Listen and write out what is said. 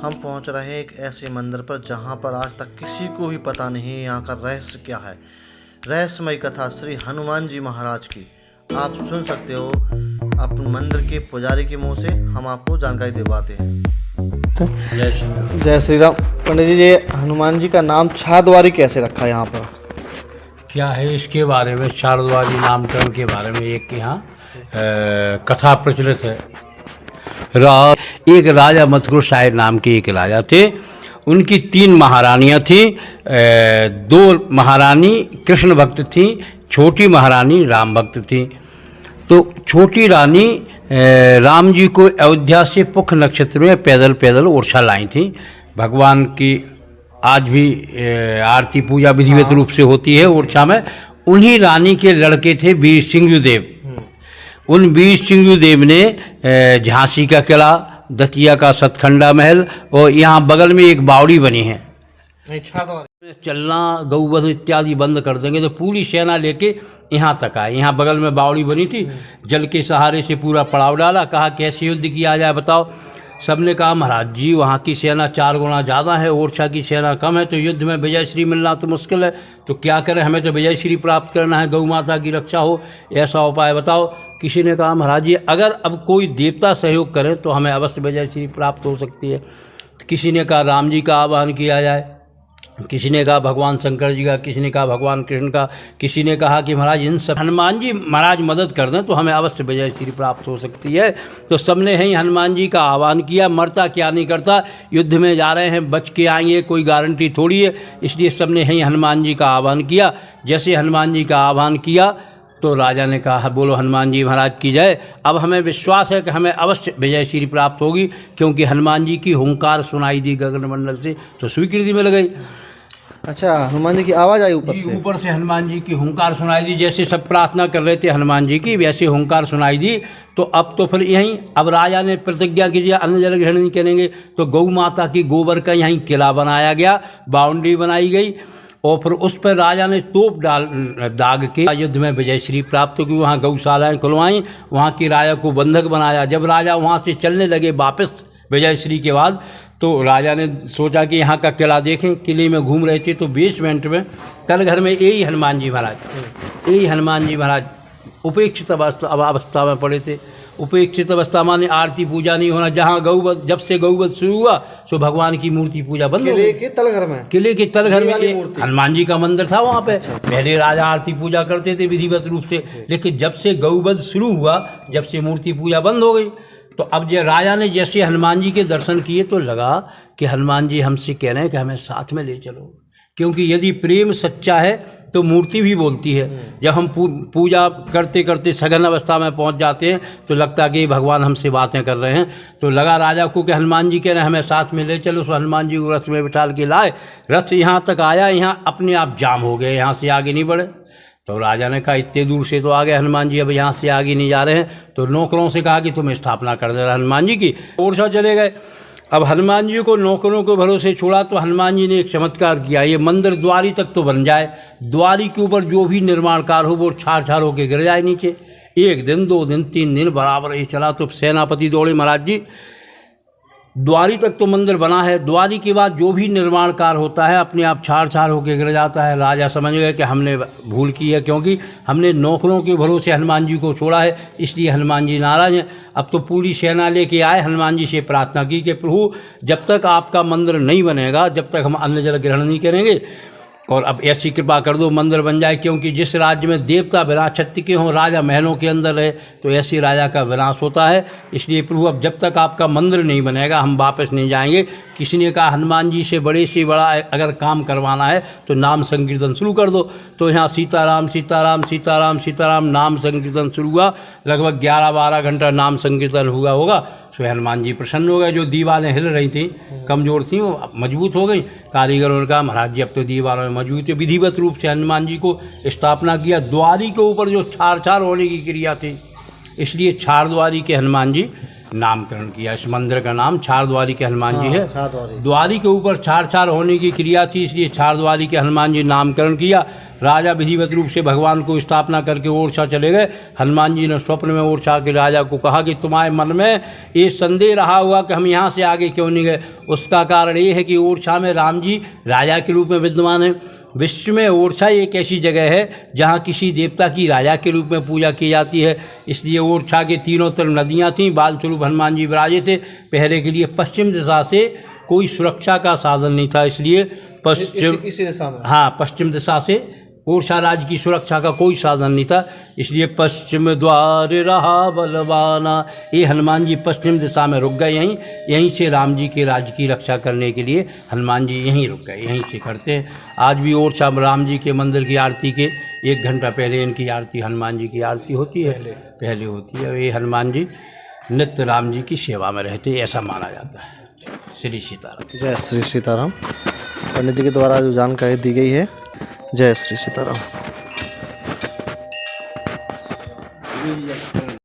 हम पहुंच रहे हैं एक ऐसे मंदिर पर जहां पर आज तक किसी को भी पता नहीं है यहाँ का रहस्य क्या है। रहस्यमय कथा श्री हनुमान जी महाराज की आप सुन सकते हो अपने मंदिर के पुजारी के मुंह से। हम आपको जानकारी दिलवाते हैं। जय श्री राम। पंडित जी, ये हनुमान जी का नाम छादवारी कैसे रखा है यहाँ पर? क्या है इसके बारे में, छादवारी नामकरण के बारे में एक यहाँ कथा प्रचलित है। एक राजा मथुर शायर नाम के एक राजा थे। उनकी 3 महारानियाँ थीं। 2 महारानी कृष्ण भक्त थीं, छोटी महारानी राम भक्त थीं। तो छोटी रानी राम जी को अयोध्या से पुख नक्षत्र में पैदल पैदल ओरछा लाई थीं। भगवान की आज भी आरती पूजा विधिवत रूप से होती है ओरछा में। उन्हीं रानी के लड़के थे वीर सिंधुदेव। उन वीर सिंधुदेव ने झांसी का किला, दतिया का सतखंडा महल और यहाँ बगल में एक बावड़ी बनी है। चलना गौवध इत्यादि बंद कर देंगे तो पूरी सेना लेके यहाँ तक आए। यहाँ बगल में बावड़ी बनी थी, जल के सहारे से पूरा पड़ाव डाला। कहा कैसे युद्ध किया जाए बताओ। सबने कहा महाराज जी वहाँ की सेना 4 गुना ज़्यादा है, ओरछा की सेना कम है, तो युद्ध में विजय श्री मिलना तो मुश्किल है। तो क्या करें, हमें तो विजय श्री प्राप्त करना है, गौ माता की रक्षा हो, ऐसा उपाय बताओ। किसी ने कहा महाराज जी अगर अब कोई देवता सहयोग करें तो हमें अवश्य विजय श्री प्राप्त हो सकती है। तो किसी ने कहा राम जी का आह्वान किया जाए, किसी ने कहा भगवान शंकर जी का, किसी ने कहा भगवान कृष्ण का, किसी ने कहा कि महाराज इन सब हनुमान जी महाराज मदद कर दें तो हमें अवश्य विजय श्री प्राप्त हो सकती है। तो सबने ही हनुमान जी का आह्वान किया। मरता क्या नहीं करता, युद्ध में जा रहे हैं, बच के आएंगे, कोई गारंटी थोड़ी है। इसलिए सबने ही हनुमान जी का आह्वान किया। जैसे हनुमान जी का आह्वान किया तो राजा ने कहा बोलो हनुमान जी महाराज की जय। अब हमें विश्वास है कि हमें अवश्य विजय श्री प्राप्त होगी, क्योंकि हनुमान जी की हुंकार सुनाई दी गगनमंडल से, तो स्वीकृति मिल गई। अच्छा, हनुमान जी की आवाज़ आई ऊपर से? ऊपर से हनुमान जी की हुंकार सुनाई दी। जैसे सब प्रार्थना कर रहे थे हनुमान जी की, वैसे हुंकार सुनाई दी। तो अब तो फिर यहीं अब राजा ने प्रतिज्ञा की अन्न जल ग्रहण नहीं करेंगे। तो गौ माता की गोबर का यहीं किला बनाया गया, बाउंड्री बनाई गई और फिर उस पर राजा ने तोप दाग के युद्ध में विजय श्री प्राप्त की। वहाँ गौशालाएँ खुलवाईं, वहाँ की राजा को बंधक बनाया। जब राजा वहाँ से चलने लगे वापस विजय श्री के बाद, तो राजा ने सोचा कि यहाँ का किला देखें। किले में घूम रहे थे तो बेसमेंट में तल घर में यही हनुमान जी महाराज उपेक्षित अवस्था में पड़े थे। उपेक्षित अवस्था माने आरती पूजा नहीं होना। जहाँ गौवध, जब से गौवध शुरू हुआ सो भगवान की मूर्ति पूजा बंद हो गई। किले के तल घर में हनुमान जी का मंदिर था। वहाँ पे पहले राजा आरती पूजा करते थे विधिवत रूप से, लेकिन जब से गौवध शुरू हुआ, जब से मूर्ति पूजा बंद हो गई। तो अब जो राजा ने जैसे हनुमान जी के दर्शन किए तो लगा कि हनुमान जी हमसे कह रहे हैं कि हमें साथ में ले चलो, क्योंकि यदि प्रेम सच्चा है तो मूर्ति भी बोलती है। जब हम पूजा करते करते सघन अवस्था में पहुंच जाते हैं तो लगता है कि भगवान हमसे बातें कर रहे हैं। तो लगा राजा को कि हनुमान जी कह रहे हैं हमें साथ में ले चलो। सो हनुमान जी को रथ में बिठा के लाए। रथ यहाँ तक आया, यहाँ अपने आप जाम हो गए, यहाँ से आगे नहीं बढ़े। तो राजा ने कहा इतने दूर से तो आ गए हनुमान जी, अब यहाँ से आगे नहीं जा रहे हैं। तो नौकरों से कहा कि तुम स्थापना कर देना हनुमान जी की। ओरछा चले गए। अब हनुमान जी को नौकरों के भरोसे छोड़ा तो हनुमान जी ने एक चमत्कार किया। ये मंदिर द्वारी तक तो बन जाए, द्वारी के ऊपर जो भी निर्माण कार्य हो वो छार छार होकर गिर जाए नीचे। 1 दिन 2 दिन 3 दिन बराबर ही चला। तो सेनापति दौड़े महाराज जी द्वारी तक तो मंदिर बना है, द्वारी के बाद जो भी निर्माण कार्य होता है अपने आप छार छार होकर गिर जाता है। राजा समझ गए कि हमने भूल की है, क्योंकि हमने नौकरों के भरोसे हनुमान जी को छोड़ा है, इसलिए हनुमान जी नाराज हैं। अब तो पूरी सेना लेके आए, हनुमान जी से प्रार्थना की कि प्रभु जब तक आपका मंदिर नहीं बनेगा जब तक हम अन्न जल ग्रहण नहीं करेंगे, और अब ऐसी कृपा कर दो मंदिर बन जाए। क्योंकि जिस राज्य में देवता बिना छत्र के हों, राजा महलों के अंदर रहे, तो ऐसी राजा का विनाश होता है। इसलिए प्रभु अब जब तक आपका मंदिर नहीं बनेगा हम वापस नहीं जाएंगे। किसी ने कहा हनुमान जी से बड़ा अगर काम करवाना है तो नाम संकीर्तन शुरू कर दो। तो यहाँ सीताराम सीताराम सीताराम सीताराम नाम संकीर्तन शुरू हुआ। लगभग 11-12 घंटा नाम संकीर्तन हुआ होगा। सो हनुमान जी प्रसन्न हो गए। जो दीवारें हिल रही थी, कमज़ोर थी, वो मजबूत हो गई। कारीगरों ने कहा महाराज जी अब तो दीवारों में मजबूत है। विधिवत रूप से हनुमान जी को स्थापना किया। द्वारी के ऊपर जो छार छार होने की क्रिया थी, इसलिए छार द्वारी के हनुमान जी नामकरण किया। इस मंदिर का नाम छारद्वारी के हनुमान जी है। छारद्वारी। द्वारी के ऊपर छार छार होने की क्रिया थी, इसलिए छारद्वारी के हनुमान जी नामकरण किया। राजा विधिवत रूप से भगवान को स्थापना करके ओरछा चले गए। हनुमान जी ने स्वप्न में ओरछा के राजा को कहा कि तुम्हारे मन में ये संदेह रहा हुआ कि हम यहाँ से आगे क्यों नहीं गए। उसका कारण ये है कि ओरछा में राम जी राजा के रूप में विद्यमान है। विश्व में ओरछा एक ऐसी जगह है जहाँ किसी देवता की राजा के रूप में पूजा की जाती है। इसलिए ओरछा के तीनों तरफ नदियाँ थीं। बाल स्वरूप हनुमान जी विराजे थे। पहले के लिए पश्चिम दिशा से कोई सुरक्षा का साधन नहीं था, इसलिए पश्चिम इसी दिशा में, हाँ, पश्चिम दिशा से ओरछा राज्य की सुरक्षा का कोई साधन नहीं था, इसलिए पश्चिम द्वार रहा बलवाना। ये हनुमान जी पश्चिम दिशा में रुक गए। यहीं से राम जी के राज्य की रक्षा करने के लिए हनुमान जी यहीं रुक गए, यहीं से करते हैं। आज भी ओरछा राम जी के मंदिर की आरती के 1 घंटा पहले इनकी आरती, हनुमान जी की आरती होती है, पहले होती है। ये हनुमान जी नित्य राम जी की सेवा में रहते, ऐसा माना जाता है। श्री सीताराम। जय श्री सीताराम। पंडित जी के द्वारा जो जानकारी दी गई है, जय श्री सीताराम।